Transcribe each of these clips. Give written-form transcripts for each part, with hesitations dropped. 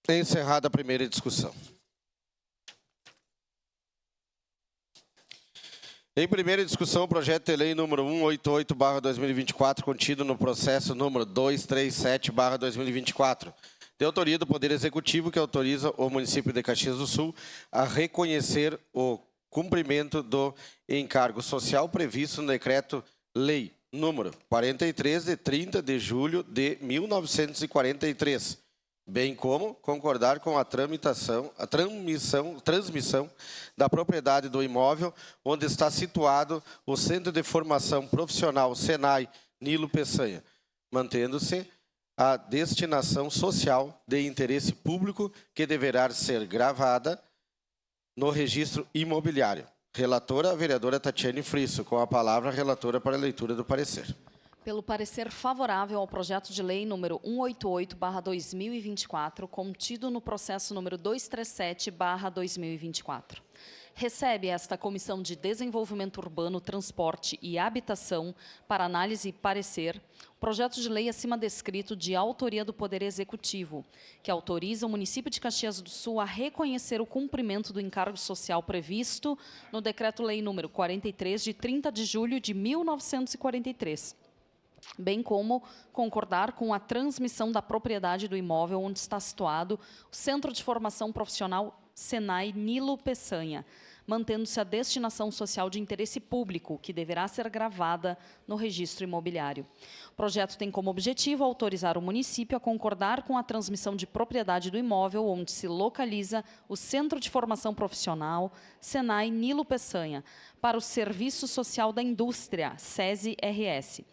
Encerrada a primeira discussão. Em primeira discussão, o projeto de lei número 188/2024, contido no processo número 237/2024, de autoria do Poder Executivo, que autoriza o município de Caxias do Sul a reconhecer o cumprimento do encargo social previsto no Decreto-Lei número 43, de 30 de julho de 1943, bem como concordar com a transmissão da propriedade do imóvel onde está situado o Centro de Formação Profissional Senai Nilo Peçanha, mantendo-se a destinação social de interesse público que deverá ser gravada no registro imobiliário. Relatora, a vereadora Tatiane Frisso. Com a palavra, a relatora para a leitura do parecer. Pelo parecer favorável ao projeto de lei número 188/2024, contido no processo número 237/2024. Recebe esta Comissão de Desenvolvimento Urbano, Transporte e Habitação para análise e parecer o projeto de lei acima descrito de autoria do Poder Executivo, que autoriza o município de Caxias do Sul a reconhecer o cumprimento do encargo social previsto no Decreto-Lei número 43, de 30 de julho de 1943. Bem como concordar com a transmissão da propriedade do imóvel onde está situado o Centro de Formação Profissional Senai Nilo Peçanha, mantendo-se a destinação social de interesse público, que deverá ser gravada no registro imobiliário. O projeto tem como objetivo autorizar o município a concordar com a transmissão de propriedade do imóvel onde se localiza o Centro de Formação Profissional Senai Nilo Peçanha, para o Serviço Social da Indústria, SESI-RS,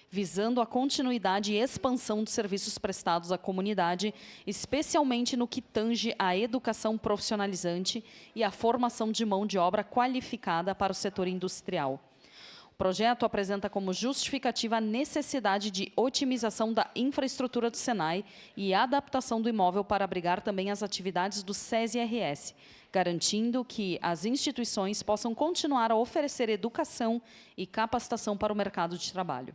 visando a continuidade e expansão dos serviços prestados à comunidade, especialmente no que tange à educação profissionalizante e à formação de mão de obra qualificada para o setor industrial. O projeto apresenta como justificativa a necessidade de otimização da infraestrutura do Senai e adaptação do imóvel para abrigar também as atividades do SESI-RS, garantindo que as instituições possam continuar a oferecer educação e capacitação para o mercado de trabalho.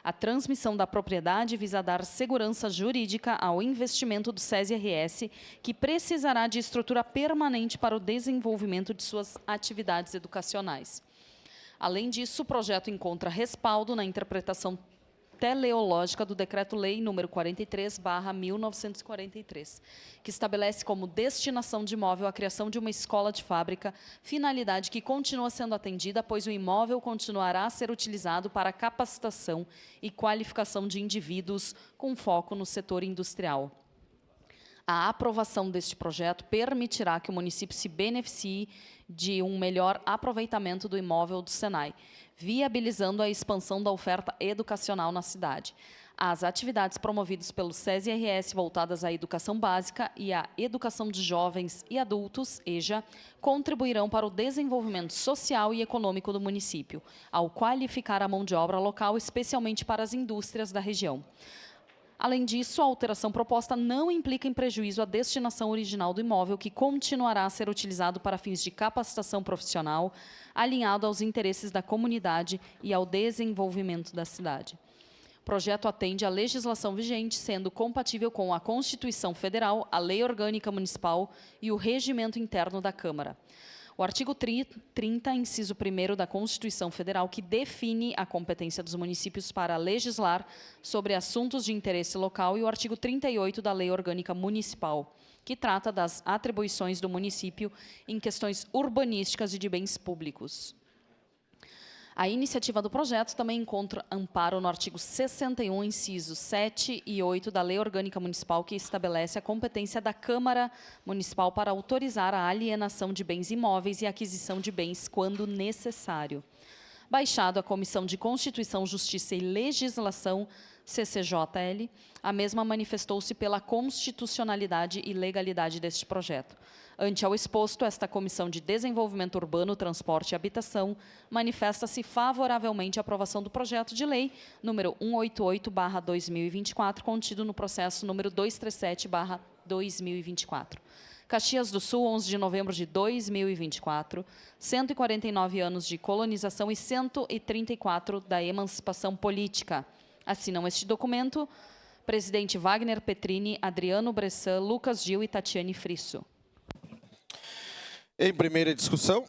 A transmissão da propriedade visa dar segurança jurídica ao investimento do SESI-RS, que precisará de estrutura permanente para o desenvolvimento de suas atividades educacionais. Além disso, o projeto encontra respaldo na interpretação teleológica do Decreto-Lei número 43/1943, que estabelece como destinação de imóvel a criação de uma escola de fábrica, finalidade que continua sendo atendida, pois o imóvel continuará a ser utilizado para a capacitação e qualificação de indivíduos com foco no setor industrial. A aprovação deste projeto permitirá que o município se beneficie de um melhor aproveitamento do imóvel do Senai, viabilizando a expansão da oferta educacional na cidade. As atividades promovidas pelo SESI-RS voltadas à educação básica e à educação de jovens e adultos, EJA, contribuirão para o desenvolvimento social e econômico do município, ao qualificar a mão de obra local, especialmente para as indústrias da região. Além disso, a alteração proposta não implica em prejuízo à destinação original do imóvel, que continuará a ser utilizado para fins de capacitação profissional, alinhado aos interesses da comunidade e ao desenvolvimento da cidade. O projeto atende à legislação vigente, sendo compatível com a Constituição Federal, a Lei Orgânica Municipal e o Regimento Interno da Câmara. O artigo 30, inciso 1º da Constituição Federal, que define a competência dos municípios para legislar sobre assuntos de interesse local, e o artigo 38 da Lei Orgânica Municipal, que trata das atribuições do município em questões urbanísticas e de bens públicos. A iniciativa do projeto também encontra amparo no artigo 61, incisos 7 e 8 da Lei Orgânica Municipal, que estabelece a competência da Câmara Municipal para autorizar a alienação de bens imóveis e aquisição de bens quando necessário. Baixado a Comissão de Constituição, Justiça e Legislação, CCJL, a mesma manifestou-se pela constitucionalidade e legalidade deste projeto. Ante ao exposto, esta Comissão de Desenvolvimento Urbano, Transporte e Habitação manifesta-se favoravelmente à aprovação do projeto de lei número 188/2024, contido no processo número 237/2024. Caxias do Sul, 11 de novembro de 2024, 149 anos de colonização e 134 da emancipação política. Assinam este documento Presidente Wagner Petrini, Adriano Bressan, Lucas Gil e Tatiane Frisso. Em primeira discussão,